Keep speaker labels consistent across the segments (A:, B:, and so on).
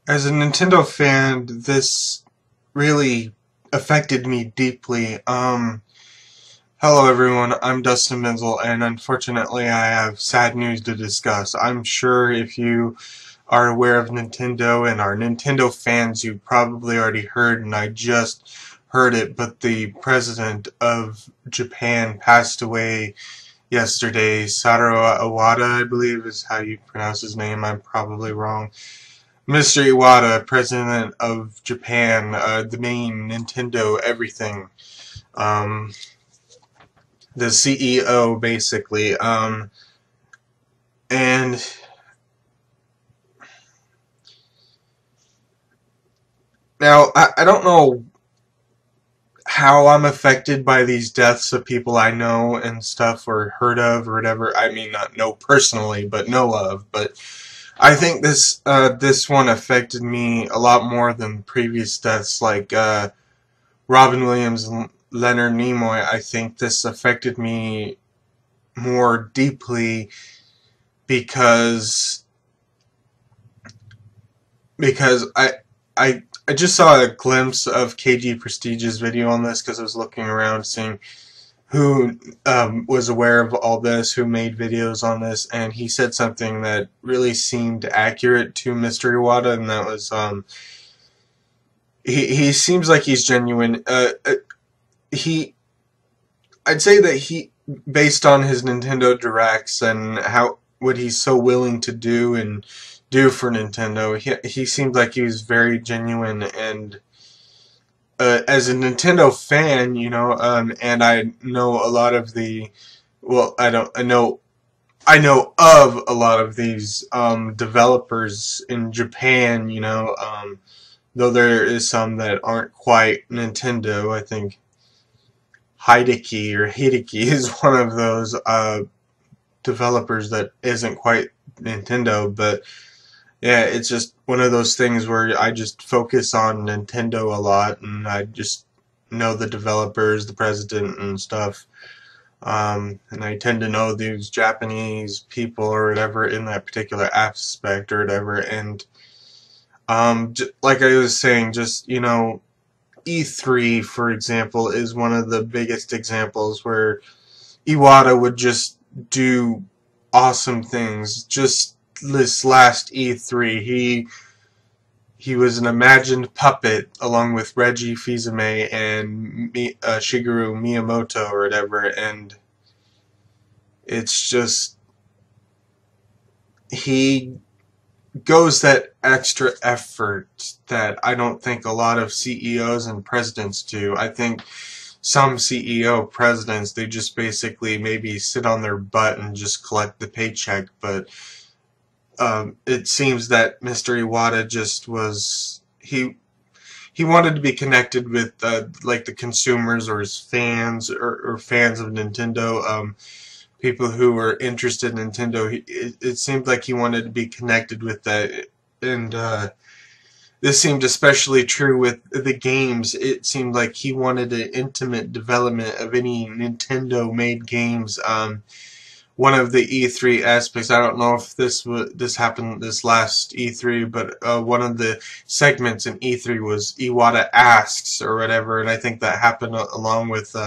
A: As a Nintendo fan, this really affected me deeply. Hello everyone, I'm Dustin Benzel, and unfortunately I have sad news to discuss. I'm sure if you are aware of Nintendo and are Nintendo fans, you probably already heard, and I just heard it, but the president of Japan passed away yesterday. Satoru Iwata, I believe is how you pronounce his name. I'm probably wrong. Mr. Iwata, president of Japan, the main Nintendo everything, um, the CEO basically, and now I don't know how I'm affected by these deaths of people I know and stuff or heard of or whatever. I mean, not know personally, but know of. But I think this one affected me a lot more than previous deaths, like Robin Williams and Leonard Nimoy. I think this affected me more deeply because I just saw a glimpse of KG Prestige's video on this because I was looking around seeing who was aware of all this, who made videos on this, and he said something that really seemed accurate to Mr. Iwata, and that was he seems like he's genuine. I'd say that he, based on his Nintendo Directs and what he's so willing to do and do for Nintendo, he seemed like he was very genuine. And as a Nintendo fan, and I know a lot of the, well, I know of a lot of these developers in Japan, though there is some that aren't quite Nintendo. I think Hideki is one of those developers that isn't quite Nintendo, but yeah, it's just one of those things where I just focus on Nintendo a lot, and I just know the developers, the president, and stuff. And I tend to know these Japanese people or whatever in that particular aspect or whatever. And like I was saying, just E3, for example, is one of the biggest examples where Iwata would just do awesome things. Just this last E3, he was an imagined puppet along with Reggie Fils-Aimé and Shigeru Miyamoto or whatever, and it's just he goes that extra effort that I don't think a lot of CEOs and presidents do. I think some CEO presidents, they just basically maybe sit on their butt and just collect the paycheck, but it seems that Mr. Iwata just was, he wanted to be connected with like the consumers or his fans or fans of Nintendo, people who were interested in Nintendo. It seemed like he wanted to be connected with that, and this seemed especially true with the games. It seemed like he wanted an intimate development of any Nintendo-made games. One of the E3 aspects, I don't know if this happened this last E3, but one of the segments in E3 was Iwata Asks or whatever, and I think that happened along with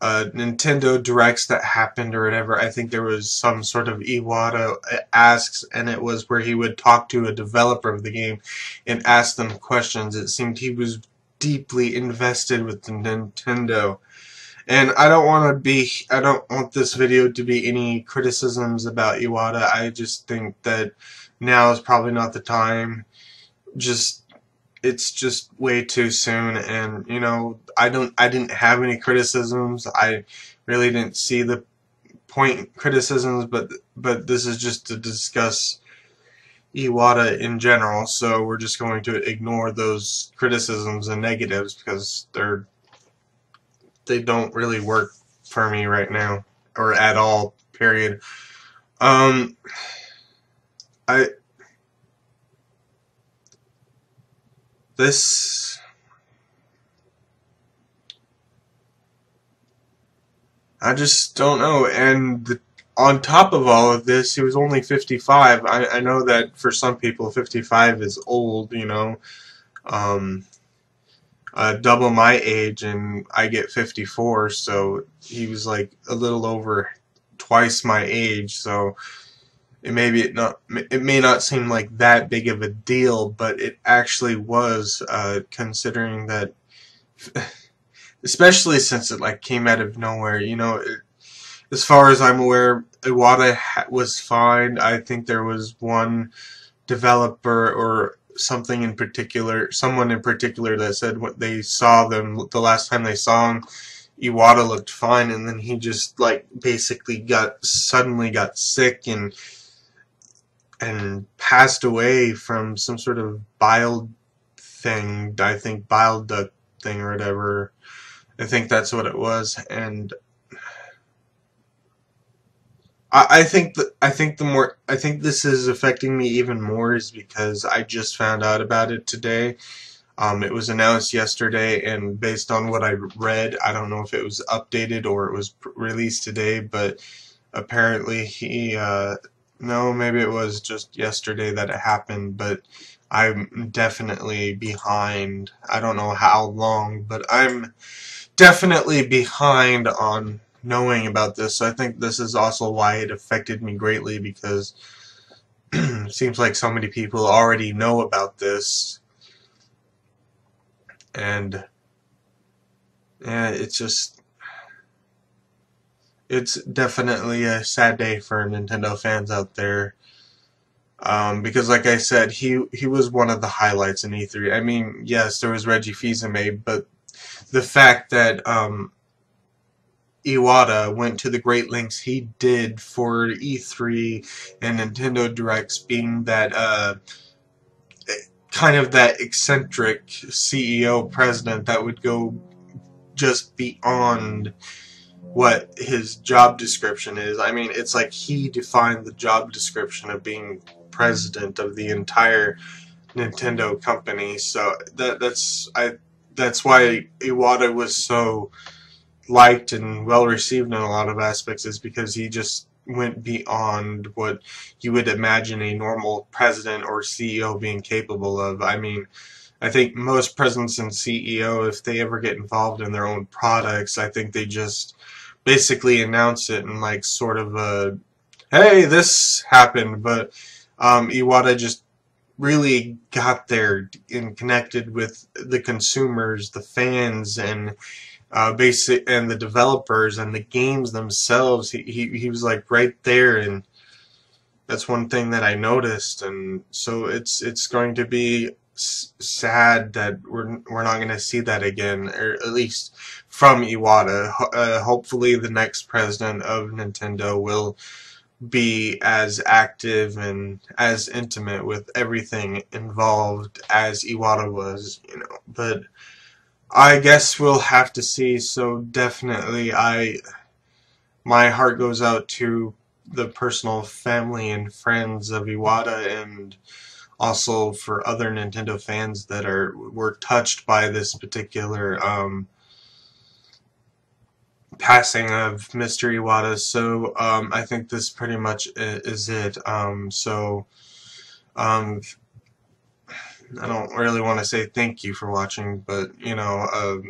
A: Nintendo Directs that happened or whatever. I think there was some sort of Iwata Asks, and it was where he would talk to a developer of the game and ask them questions. It seemed he was deeply invested with the Nintendo. And I don't want this video to be any criticisms about Iwata. I just think that now is probably not the time. It's just way too soon, and I didn't have any criticisms. I really didn't see the point in criticisms, but this is just to discuss Iwata in general, so we're just going to ignore those criticisms and negatives because they don't really work for me right now, or at all, period. I just don't know, and on top of all of this, he was only 55. I know that for some people, 55 is old, you know. Um, Double my age, and I get 54, so he was like a little over twice my age. So it may not seem like that big of a deal, but it actually was, considering that, especially since it like came out of nowhere. You know, as far as I'm aware, Iwata was fine. I think there was one developer or something in particular, someone in particular, that said what they saw them the last time they saw him, Iwata looked fine, and then he just like basically suddenly got sick and passed away from some sort of bile thing. I think bile duct thing or whatever. I think that's what it was, and I think this is affecting me even more is because I just found out about it today. It was announced yesterday, and based on what I read, I don't know if it was updated or it was released today, but apparently no, maybe it was just yesterday that it happened, but I'm definitely behind. I don't know how long, but I'm definitely behind on knowing about this. So I think this is also why it affected me greatly, because it seems like so many people already know about this, and yeah, it's definitely a sad day for Nintendo fans out there. Because like I said, he was one of the highlights in E3. I mean, yes, there was Reggie Fils-Aimé, but the fact that Iwata went to the great lengths he did for E3 and Nintendo Directs, being that kind of that eccentric CEO president that would go just beyond what his job description is. I mean, it's like he defined the job description of being president of the entire Nintendo company. So that's why Iwata was so liked and well received in a lot of aspects, is because he just went beyond what you would imagine a normal president or CEO being capable of. I mean, I think most presidents and CEO, if they ever get involved in their own products, I think they just basically announce it and like sort of hey, this happened. But Iwata just really got there and connected with the consumers, the fans, and and the developers and the games themselves. He was like right there, and that's one thing that I noticed. And so it's going to be sad that we're not going to see that again, or at least from Iwata. Hopefully the next president of Nintendo will be as active and as intimate with everything involved as Iwata was, you know. But I guess we'll have to see. So definitely, my heart goes out to the personal family and friends of Iwata, and also for other Nintendo fans that were touched by this particular passing of Mr. Iwata. So I think this pretty much is it. I don't really want to say thank you for watching, but you know,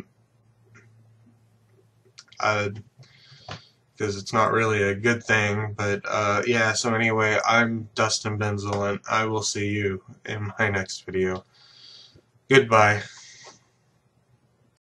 A: because it's not really a good thing. But yeah, so anyway, I'm Dustin Benzel, and I will see you in my next video. Goodbye.